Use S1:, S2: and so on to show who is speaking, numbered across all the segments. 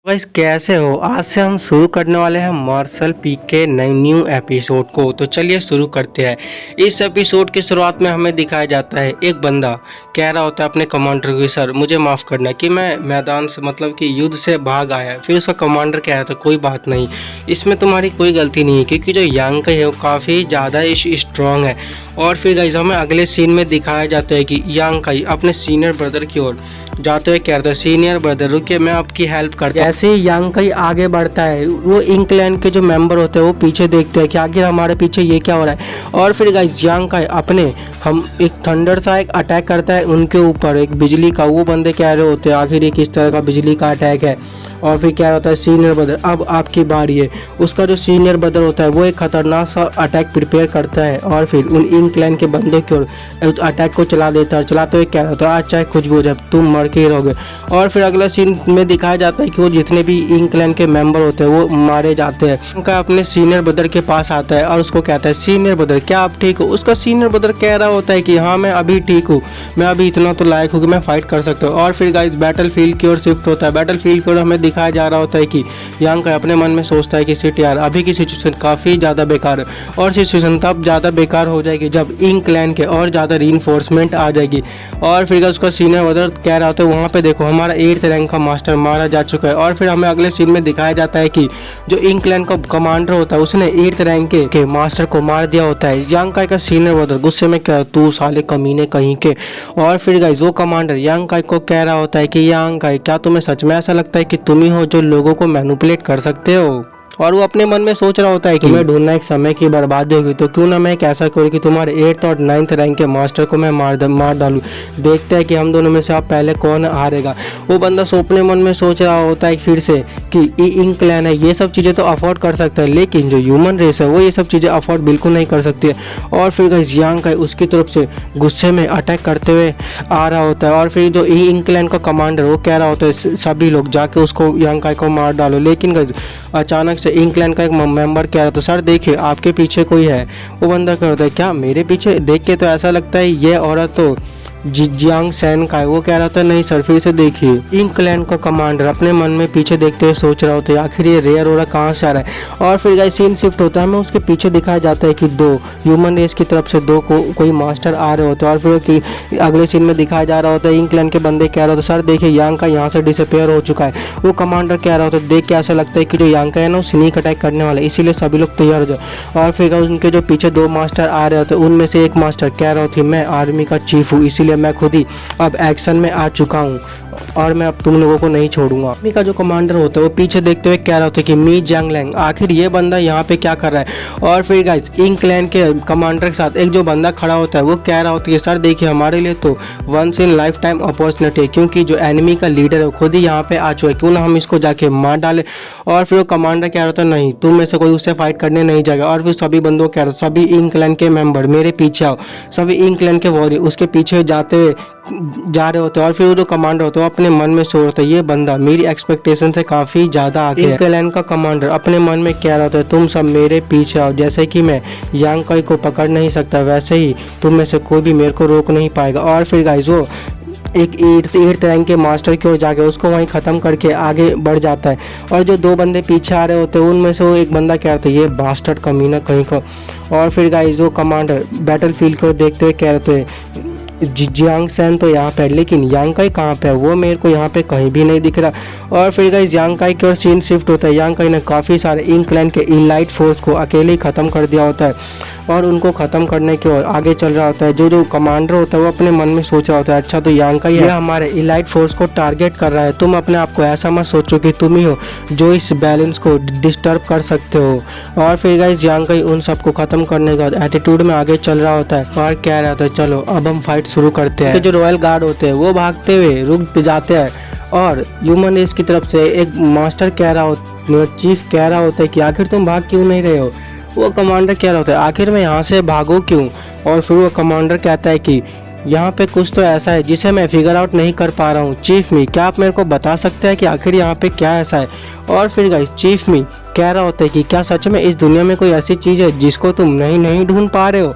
S1: Guys कैसे हो। आज से हम शुरू करने वाले हैं मार्शल पी के नई न्यू एपिसोड को। तो चलिए शुरू करते हैं। इस एपिसोड की शुरुआत में हमें दिखाया जाता है एक बंदा कह रहा होता है अपने कमांडर को, सर मुझे माफ़ करना कि मैं मैदान से मतलब कि युद्ध से भाग आया। फिर उसका कमांडर कह रहा था कोई बात नहीं, इसमें तुम्हारी कोई गलती नहीं है क्योंकि जो यांग है वो काफ़ी ज़्यादा स्ट्रॉन्ग है। और फिर गाइस हमें अगले सीन में दिखाया जाता है कि यांग अपने सीनियर ब्रदर की ओर जाते हुए कह रहा था, सीनियर ब्रदर रुकिए मैं आपकी हेल्प करता हूं। जैसे ही यांग आगे बढ़ता है वो इंक्लैन के जो मेंबर होते हैं वो पीछे देखते हैं कि आखिर हमारे पीछे ये क्या हो रहा है। और फिर गाइस यांग अपने हम एक थंडर सा एक अटैक करता है उनके ऊपर, एक बिजली का। वो बंदे कह रहे होते हैं आखिर ये किस तरह का बिजली का अटैक है। और फिर क्या होता है, सीनियर ब्रदर अब आपकी बारी है। उसका जो सीनियर ब्रदर होता है वो एक खतरनाक सा अटैक प्रिपेयर करता है और फिर उन इंक्लैन के बंदे की ओर उस अटैक को चला देता है। चलाते हुए क्या होता है, आज चाहे कुछ भी हो जाए तुम मर के ही रहोगे। और फिर अगला सीन में दिखाया जाता है कि वो जितने भी इंक्लैन के मेंबर होते हैं वो मारे जाते हैं। उनका अपने सीनियर ब्रदर के पास आता है और उसको कहता है, सीनियर ब्रदर क्या आप ठीक हो। उसका सीनियर ब्रदर कह रहा होता है कि हाँ मैं अभी ठीक हूँ, मैं अभी इतना तो लायक हूँ कि मैं फाइट कर सकता हूँ। और फिर गाइस बैटल फील्ड की ओर शिफ्ट होता है। बैटल फील्ड की ओर हमें दिखाया जा रहा होता है कि यांग अपने मन में सोचता है कि सिट यार अभी की सिचुएशन काफ़ी ज़्यादा बेकार है। और सिचुएशन तब ज़्यादा बेकार हो जाएगी जब इंक्लैन के और ज़्यादा रीइंफोर्समेंट आ जाएगी। और फिर उसका सीनियर ब्रदर कह रहा होता है वहाँ पे देखो हमारा 8th रैंक का मास्टर मारा जा चुका है। और फिर हमें अगले सीन में दिखाया जाता है कि जो इंक्लैन का कमांडर होता है उसने 8th रैंक के मास्टर को मार दिया होता है। यांग का सीनियर ब्रदर गुस्से में कह तू साले कमीने कहीं के। और फिर गाइस वो कमांडर यांग को कह रहा होता है कि यांग क्या तुम्हें सच में ऐसा लगता है कि तुम ही हो जो लोगों को मैनिपुलेट कर सकते हो। और वो अपने मन में सोच रहा होता है कि मैं ढूंढना एक समय की बर्बादी होगी, तो क्यों ना मैं एक ऐसा करूँ कि तुम्हारे 8th और 9th रैंक के मास्टर को मैं मार डालूं। देखते हैं कि हम दोनों में से आप पहले कौन हारेगा। वो बंदा अपने मन में सोच रहा होता है फिर से कि इंक्लैन है ये सब चीज़ें तो अफोर्ड कर सकता है, लेकिन जो ह्यूमन रेस है वो ये सब चीज़ें अफोर्ड बिल्कुल नहीं कर सकती है। और फिर यांग उसकी तरफ से गुस्से में अटैक करते हुए आ रहा होता है। और फिर जो इंक्लैन का कमांडर वो कह रहा होता है सभी लोग जाके उसको यांग को मार डालो। लेकिन अचानक से इंक्लैन का एक मेंबर कह रहा था, सर देखिए आपके पीछे कोई है। वो बंदा कह रहा था क्या मेरे पीछे, देख के तो ऐसा लगता है ये औरत तो जियांग सैन का है। वो कह रहा था नहीं सर फिर से देखिए। इंक्लैन का कमांडर अपने मन में पीछे देखते हुए सोच रहा होता है आखिर ये रेयर हो रहा कहाँ से आ रहा है। और फिर गाइस सीन शिफ्ट होता है, हमें उसके पीछे दिखाया जाता है कि दो ह्यूमन रेस की तरफ से कोई मास्टर आ रहे होते हैं। और फिर अगले सीन में दिखाया जा रहा होता है इंक्लैन के बंदे कह रहा होता सर देखिए यांग का यहाँ से डिसअपेयर हो चुका है। वो कमांडर कह रहा होता है देख के ऐसा लगता है कि जो यांग है ना वो स्नीक अटैक करने वाला है, इसीलिए सभी लोग तैयार हो जाए। और फिर उनके जो पीछे 2 मास्टर आ रहे होते हैं उनमें से एक मास्टर कह रहा होता मैं आर्मी का चीफ हूँ, इसीलिए मैं खुद ही अब एक्शन में आ चुका हूँ और मैं अब तुम लोगों को नहीं छोड़ूंगा। आर्मी का जो कमांडर होता है वो पीछे देखते हुए कह रहा होता है कि मी जंगलैंग आखिर ये बंदा यहाँ पे क्या कर रहा है। और फिर गाइस इंक्लैन के कमांडर के साथ एक जो बंदा खड़ा होता है वो कह रहा होता है सर देखिए हमारे लिए तो once in life time opportunity है, क्योंकि जो एनिमी का लीडर है वो खुद ही यहाँ पे आ चुका है, क्यों ना हम इसको जाके मार डाले। और फिर वो कमांडर कह रहा था नहीं तुम में से कोई उससे फाइट करने नहीं जाएगा। और फिर सभी बंदों कह रहा सभी इंक्लैन के मेंबर मेरे पीछे आओ। सभी इंक्लैन के वॉरियर उसके पीछे जाते जा रहे होते हैं। और फिर वो जो कमांडर होता है अपने मन में सोचता है ये बंदा मेरी एक्सपेक्टेशन से काफ़ी ज़्यादा आगे है। इंक्लैन का कमांडर अपने मन में कह रहा होता है तुम सब मेरे पीछे आओ, जैसे कि मैं यांग को पकड़ नहीं सकता वैसे ही तुम में से कोई भी मेरे को रोक नहीं पाएगा। और फिर गाइस वो एक 8th रैंक के मास्टर की ओर जाके उसको वहीं ख़त्म करके आगे बढ़ जाता है। और जो 2 बंदे पीछे आ रहे होते हैं उनमें से वो एक बंदा क्या होता है ये बास्टर्ड कमीना कहीं का। और फिर गाइस वो कमांडर बैटल फील्ड को देखते हुए कह रहे थे जियांग सैन तो यहाँ पे है, लेकिन यांग कहाँ पे है, वो मेरे को यहाँ पे कहीं भी नहीं दिख रहा। और फिर गाइस यांग की ओर सीन शिफ्ट होता है। यांग ने काफ़ी सारे इंक्लैन के इलाइट फोर्स को अकेले ही ख़त्म कर दिया होता है और उनको ख़त्म करने की ओर आगे चल रहा होता है। जो कमांडर होता है वो अपने मन में सोच रहा होता है अच्छा तो यांग ही है, हमारे इलाइट फोर्स को टारगेट कर रहा है, तुम अपने आप को ऐसा मत सोचो कि तुम ही हो जो इस बैलेंस को डिस्टर्ब कर सकते हो। और फिर गाइस यांग उन सबको ख़त्म करने के बाद एटीट्यूड में आगे चल रहा होता है और कह रहा होता है चलो अब हम फाइट शुरू करते हैं। तो जो रॉयल गार्ड होते हैं वो भागते हुए रुक जाते हैं और ह्यूमन रेस की तरफ से एक मास्टर कह रहा होता चीफ कह रहा होता है कि आखिर तुम भाग क्यों नहीं रहे हो। वो कमांडर कह रहा होता है आखिर मैं यहाँ से भागूँ क्यों। और फिर वो कमांडर कहता है कि यहाँ पे कुछ तो ऐसा है जिसे मैं फिगर आउट नहीं कर पा रहा हूँ। चीफ मी क्या आप मेरे को बता सकते हैं कि आखिर यहाँ पे क्या ऐसा है। और फिर गाइस चीफ मी कह रहा होता है कि क्या सच में इस दुनिया में कोई ऐसी चीज़ है जिसको तुम नहीं ढूंढ पा रहे हो।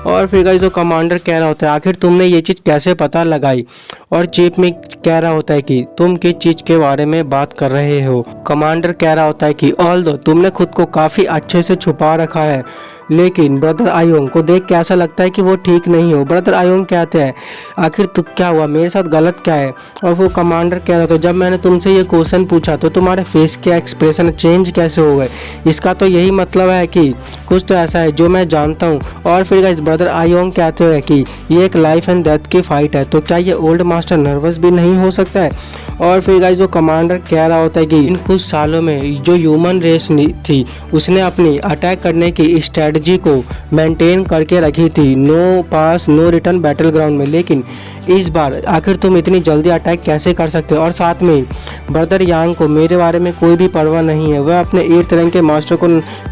S1: और फिर गाइस जो कमांडर कह रहा होता है आखिर तुमने ये चीज़ कैसे पता लगाई। और चीफ में कह रहा होता है कि तुम किस चीज़ के बारे में बात कर रहे हो। कमांडर कह रहा होता है कि ऑल्दो तुमने खुद को काफ़ी अच्छे से छुपा रखा है, लेकिन ब्रदर आयोंग को देख के ऐसा लगता है कि वो ठीक नहीं हो। ब्रदर आयोंग कहते हैं आखिर तो क्या हुआ, मेरे साथ गलत क्या है। और वो कमांडर कह रहा था जब मैंने तुमसे ये क्वेश्चन पूछा तो तुम्हारे फेस के एक्सप्रेशन चेंज कैसे हो गए, इसका तो यही मतलब है कि कुछ तो ऐसा है जो मैं जानता हूँ। और फिर गाइस ब्रदर आयोंग कहते हैं कि ये एक लाइफ एंड डेथ की फाइट है, तो क्या ये ओल्ड मास्टर नर्वस भी नहीं हो सकता है। और फिर गाइस जो कमांडर कह रहा होता है कि इन कुछ सालों में जो ह्यूमन रेस थी उसने अपनी अटैक करने की स्ट्रेटजी को मेंटेन करके रखी थी, नो पास नो रिटर्न बैटल ग्राउंड में, लेकिन इस बार आखिर तुम इतनी जल्दी अटैक कैसे कर सकते हो। और साथ में ब्रदर यांग को मेरे बारे में कोई भी परवाह नहीं है, वह अपने 8th रैंक के मास्टर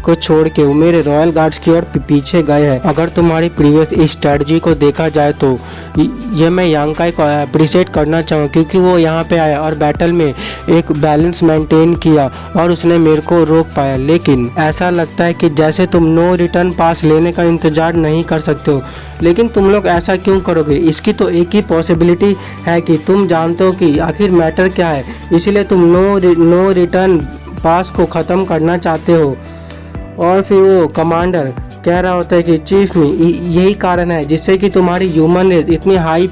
S1: को छोड़ के वो मेरे रॉयल गार्ड्स की ओर पीछे गए हैं। अगर तुम्हारी प्रीवियस स्ट्रेटजी को देखा जाए तो ये मैं यांग का अप्रिशिएट करना चाहूँ, क्योंकि वो यहाँ पे आया और बैटल में एक बैलेंस मेंटेन किया और उसने मेरे को रोक पाया। लेकिन ऐसा लगता है कि जैसे तुम नो रिटर्न पास लेने का इंतजार नहीं कर सकते हो, लेकिन तुम लोग ऐसा क्यों करोगे। इसकी तो एक ही पॉसिबिलिटी है कि तुम जानते हो कि आखिर मैटर क्या है, इसलिए तुम नो रिटर्न पास को ख़त्म करना चाहते हो। और फिर वो कमांडर कह रहा होता है कि चीफ में यही कारण है जिससे कि तुम्हारी ह्यूमन रेस इतनी हाई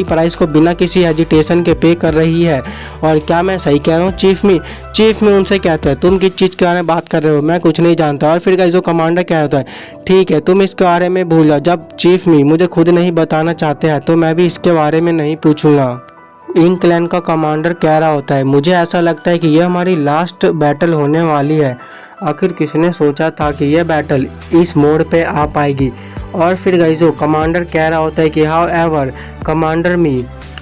S1: प्राइस को बिना किसी हेजिटेशन के पे कर रही है। और क्या मैं सही कह रहा हूँ। चीफ में उनसे कहता है तुम किस चीज़ के बारे में बात कर रहे हो, मैं कुछ नहीं जानता। और फिर जो कमांडर कह होता है ठीक है तुम इसके बारे में भूल जाओ, जब चीफ में मुझे खुद नहीं बताना चाहते हैं तो मैं भी इसके बारे में नहीं पूछूंगा। इंक क्लैन का कमांडर कह रहा होता है मुझे ऐसा लगता है कि यह हमारी लास्ट बैटल होने वाली है, आखिर किसने सोचा था कि यह बैटल इस मोड़ पे आ पाएगी। और फिर गाइजो कमांडर कह रहा होता है कि हाउ एवर कमांडर मी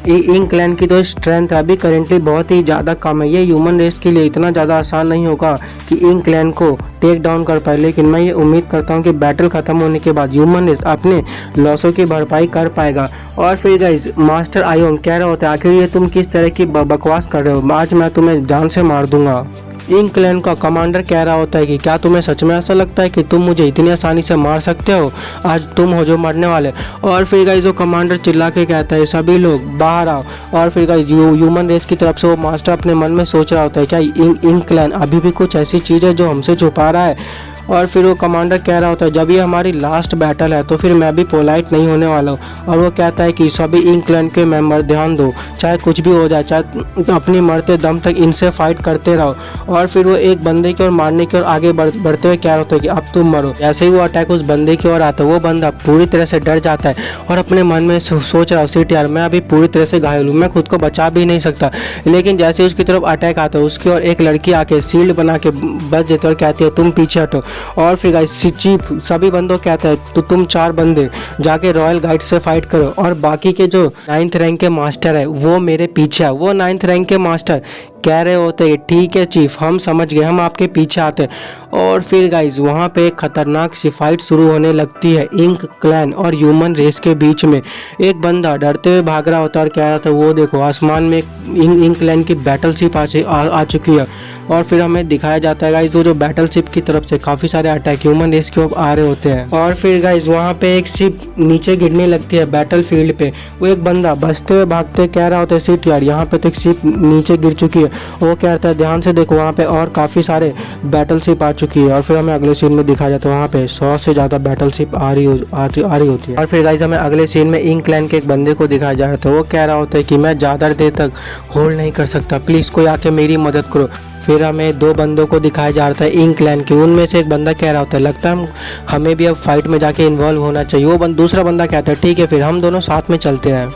S1: इंक क्लैन की तो स्ट्रेंथ अभी करेंटली बहुत ही ज़्यादा कम है, ये ह्यूमन रेस के लिए इतना ज़्यादा आसान नहीं होगा कि इंक क्लैन को टेक डाउन कर पाए। लेकिन मैं ये उम्मीद करता हूँ कि बैटल ख़त्म होने के बाद ह्यूमन रेस अपने लॉसों की भरपाई कर पाएगा। और फिर गाइज मास्टर आयोंग कह रहा होता है आखिर ये तुम किस तरह की बकवास कर रहे हो, आज मैं तुम्हें जान से मार दूंगा। इंक क्लैन का कमांडर कह रहा होता है कि क्या तुम्हें सच में ऐसा लगता है कि तुम मुझे इतनी आसानी से मार सकते हो, आज तुम हो जो मरने वाले। और फिर गाइस जो कमांडर चिल्ला के कहता है सभी लोग बाहर आओ। और फिर गाइस ह्यूमन रेस की तरफ से वो मास्टर अपने मन में सोच रहा होता है क्या इंक क्लैन अभी भी कुछ ऐसी चीज़ है जो हमसे छुपा रहा है। और फिर वो कमांडर कह रहा होता है जब ये हमारी लास्ट बैटल है तो फिर मैं भी पोलाइट नहीं होने वाला हूँ। और वो कहता है कि सभी इंक क्लैन के मेंबर ध्यान दो, चाहे कुछ भी हो जाए, चाहे अपनी मरते दम तक इनसे फाइट करते रहो। और फिर वो एक बंदे की ओर मारने की ओर आगे बढ़ते हुए कह रहा होता है कि अब तुम मरो। जैसे ही वो अटैक उस बंदे की ओर आता है वो बंदा पूरी तरह से डर जाता है और अपने मन में सोच रहा सीट यार मैं अभी पूरी तरह से घायल हूँ, मैं खुद को बचा भी नहीं सकता। लेकिन जैसे ही उसकी तरफ अटैक आता है उसकी ओर एक लड़की आके शील्ड बना के बच जाती है और कहती है तुम पीछे हटो। और फिर गाइस चीफ सभी बंदों कहता है तो तुम 4 बंदे जाके रॉयल गाइड से फाइट करो और बाकी के जो 9th रैंक के मास्टर है वो मेरे पीछे है। वो 9th रैंक के मास्टर कह रहे होते हैं ठीक है चीफ हम समझ गए, हम आपके पीछे आते हैं। और फिर गाइज वहाँ पे एक खतरनाक सी फाइट शुरू होने लगती है इंक क्लैन और ह्यूमन रेस के बीच में। एक बंदा डरते हुए भाग रहा होता है और कह रहा था वो देखो आसमान में इंक क्लैन की बैटलशिप आ चुकी है। और फिर हमें दिखाया जाता है गाइज वो जो बैटलशिप की तरफ से काफ़ी सारे अटैक ह्यूमन रेस के ऊपर आ रहे होते हैं। और फिर गाइज वहाँ पे एक शिप नीचे गिरने लगती है बैटल फील्ड पे। वो एक बंदा बचते हुए भागते हुए कह रहा होता है सीट यार यहाँ पे तो एक शिप नीचे गिर चुकी है। वो कहता है ध्यान से देखो वहाँ पे और काफ़ी सारे बैटलशिप आ चुकी है। और फिर हमें अगले सीन में दिखाया जाता है वहाँ पे 100 से ज़्यादा बैटलशिप आ रही होती है। और फिर गाइज हमें अगले सीन में इंक क्लैन के एक बंदे को दिखाया जा रहा था। वो कह रहा होता है कि मैं ज़्यादा देर तक होल्ड नहीं कर सकता, प्लीज़ कोई आके मेरी मदद करो। फिर हमें 2 बंदों को दिखाया जा रहा था इंक क्लैन के, उनमें से एक बंदा कह रहा होता है लगता है हमें भी अब फाइट में जाके इन्वॉल्व होना चाहिए। वो दूसरा बंदा कहता है ठीक है फिर हम दोनों साथ में चलते हैं।